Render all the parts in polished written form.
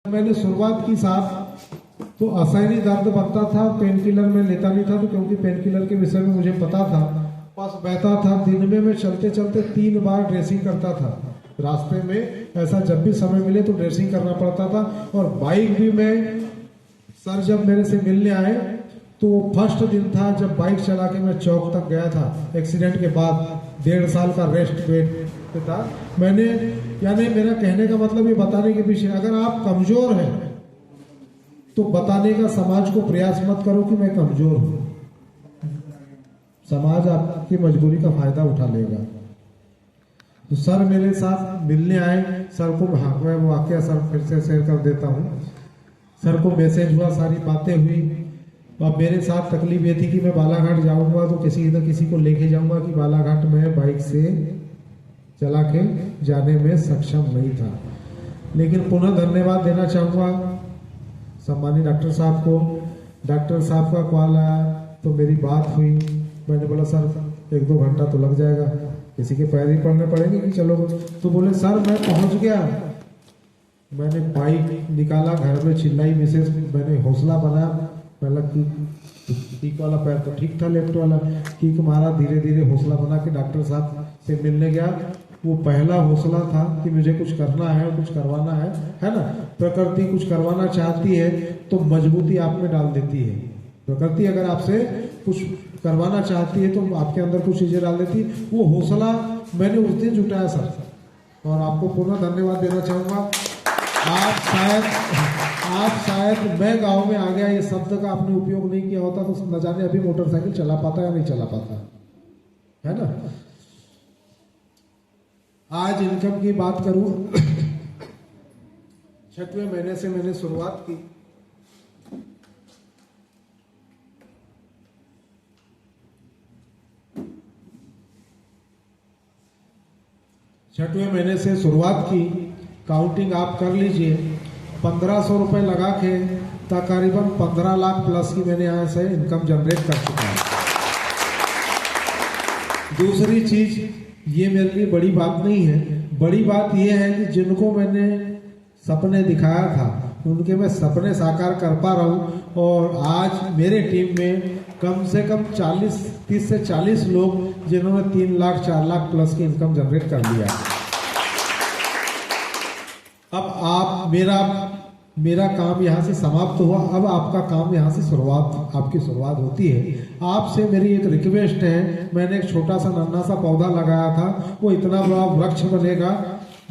मैंने शुरुआत की साहब तो असहनीय दर्द बढ़ता था, पेन किलर में लेता नहीं था तो क्योंकि पेन किलर के विषय में मुझे पता था, बस बहता था। दिन में मैं चलते चलते 3 बार ड्रेसिंग करता था रास्ते में, ऐसा जब भी समय मिले तो ड्रेसिंग करना पड़ता था। और बाइक भी मैं, सर जब मेरे से मिलने आए तो फर्स्ट दिन था जब बाइक चला के मैं चौक तक गया था एक्सीडेंट के बाद, 1.5 साल का रेस्ट बेड पे था मैंने। यानी मेरा कहने का मतलब ये बताने के पीछे, अगर आप कमजोर हैं तो बताने का समाज को प्रयास मत करो कि मैं कमजोर हूं, समाज आपकी मजबूरी का फायदा उठा लेगा। तो सर मेरे साथ मिलने आए, सर को मैं वाकया सर फिर से शेयर कर देता हूँ। सर को मैसेज हुआ, सारी बातें हुई। अब मेरे साथ तकलीफ ये थी कि मैं बालाघाट जाऊंगा तो किसी न किसी को लेके जाऊंगा कि बालाघाट में बाइक से चला के जाने में सक्षम नहीं था। लेकिन पुनः धन्यवाद देना चाहूंगा सम्मानित डॉक्टर साहब को। डॉक्टर साहब का कॉल आया तो मेरी बात हुई, मैंने बोला सर 1-2 घंटा तो लग जाएगा, किसी के पैर ही पड़ने पड़ेंगे कि चलो। तो बोले सर मैं पहुंच गया। मैंने बाइक निकाला, घर में चिल्लाई मिसेस, मैंने हौसला बनाया, पहला किक वाला पैर तो ठीक था, लेफ्ट वाला किक मारा, धीरे धीरे हौसला बना के डॉक्टर साहब से मिलने गया। वो पहला हौसला था कि मुझे कुछ करना है, कुछ करवाना है ना। प्रकृति कुछ करवाना चाहती है तो मजबूती आप में डाल देती है। प्रकृति अगर आपसे कुछ करवाना चाहती है तो आपके अंदर कुछ चीजें डाल देती है। वो हौसला मैंने उस दिन जुटाया सर, और आपको पुनः धन्यवाद देना चाहूंगा। आप शायद मैं गांव में आ गया ये शब्द का आपने उपयोग नहीं किया होता तो न जाने अभी मोटरसाइकिल चला पाता या नहीं चला पाता, है ना। आज इनकम की बात करूं, 6वें महीने से मैंने शुरुआत की। छठवें महीने से शुरुआत की, काउंटिंग आप कर लीजिए, 1500 रुपए लगा के तकरीबन 15 लाख प्लस की मैंने यहाँ से इनकम जनरेट कर चुका है। दूसरी चीज, ये मेरे लिए बड़ी बात नहीं है, बड़ी बात यह है कि जिनको मैंने सपने दिखाया था उनके मैं सपने साकार कर पा रहा हूँ। और आज मेरे टीम में कम से कम 30 से 40 लोग जिन्होंने 3 लाख 4 लाख प्लस की इनकम जनरेट कर लिया। अब आप मेरा काम यहाँ से समाप्त हुआ, अब आपका काम यहाँ से आपकी शुरुआत होती है। आपसे मेरी एक रिक्वेस्ट है, मैंने एक छोटा सा नन्हा सा पौधा लगाया था, वो इतना बड़ा वृक्ष बनेगा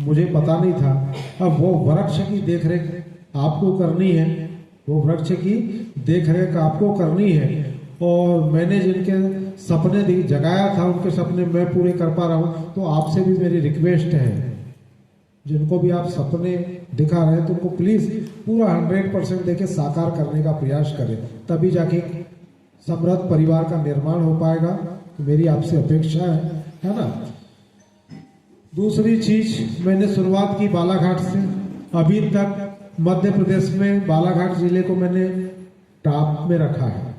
मुझे पता नहीं था। अब वो वृक्ष की देखरेख आपको करनी है, वो वृक्ष की देखरेख आपको करनी है। और मैंने जिनके सपने जगाया था उनके सपने मैं पूरे कर पा रहा हूँ। तो आपसे भी मेरी रिक्वेस्ट है, जिनको भी आप सपने दिखा रहे हैं तो उनको प्लीज पूरा 100% देके साकार करने का प्रयास करें, तभी जाके समृद्ध परिवार का निर्माण हो पाएगा। तो मेरी आपसे अपेक्षा है ना। दूसरी चीज, मैंने शुरुआत की बालाघाट से। अभी तक मध्य प्रदेश में बालाघाट जिले को मैंने टॉप में रखा है।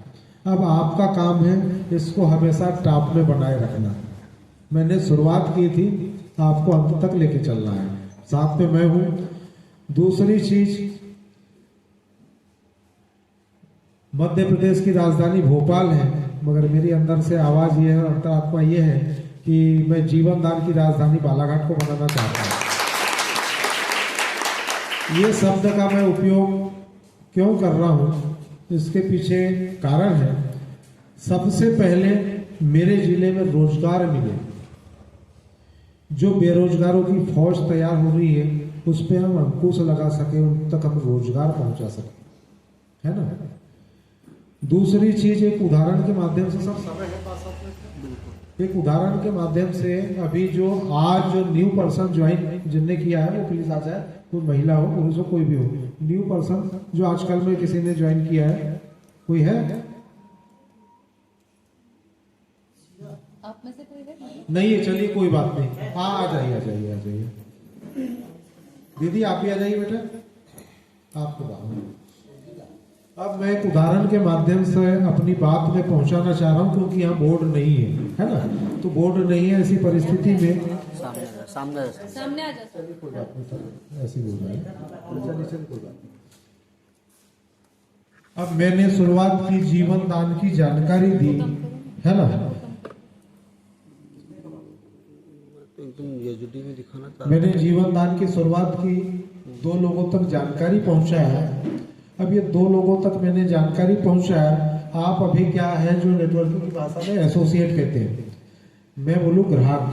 अब आपका काम है इसको हमेशा टॉप में बनाए रखना। मैंने शुरुआत की थी, आपको अंत तक लेके चलना है, साथ में मैं हूं। दूसरी चीज, मध्य प्रदेश की राजधानी भोपाल है, मगर मेरी अंदर से आवाज ये है, अंतरात्मा ये है कि मैं जीवन दान की राजधानी बालाघाट को बनाना चाहता हूं। ये शब्द का मैं उपयोग क्यों कर रहा हूं, इसके पीछे कारण है। सबसे पहले मेरे जिले में रोजगार मिले, जो बेरोजगारों की फौज तैयार हो रही है उस पर हम अंकुश लगा सके, उन तक हम रोजगार पहुंचा सके, है ना। दूसरी चीज, एक उदाहरण के माध्यम से, सब समय है पास आपने, एक उदाहरण के माध्यम से, अभी जो आज जो न्यू पर्सन ज्वाइन जिनने किया है वो प्लीज आ जाए, कोई महिला हो पुरुष हो कोई भी हो, न्यू पर्सन जो आजकल में किसी ने ज्वाइन किया है, कोई है? आप में से कोई है? नहीं है, चलिए कोई बात नहीं। हाँ आ जाइए दीदी, आप भी आ जाइए बेटा, आपको बात। अब मैं एक उदाहरण के माध्यम से अपनी बात में पहुंचाना चाह रहा हूं, क्योंकि यहाँ बोर्ड नहीं है ना। तो बोर्ड नहीं है, ऐसी परिस्थिति में सामने आ जाओ। सामने आ जा सर। कोई बात नहीं सर, ऐसे ही बोल रहा है। चलिए कोई बात नहीं। अब मैंने शुरुआत की जीवन दान की जानकारी दी, है ना। एकदम एचडी में दिखाना चाहता मैंने जीवन दान की शुरुआत की, 2 लोगों तक जानकारी पहुंचाया। अब ये 2 लोगों तक मैंने जानकारी पहुंचाया, आप अभी क्या है जो नेटवर्किंग की भाषा में एसोसिएट कहते हैं, मैं बोलूँ ग्राहक।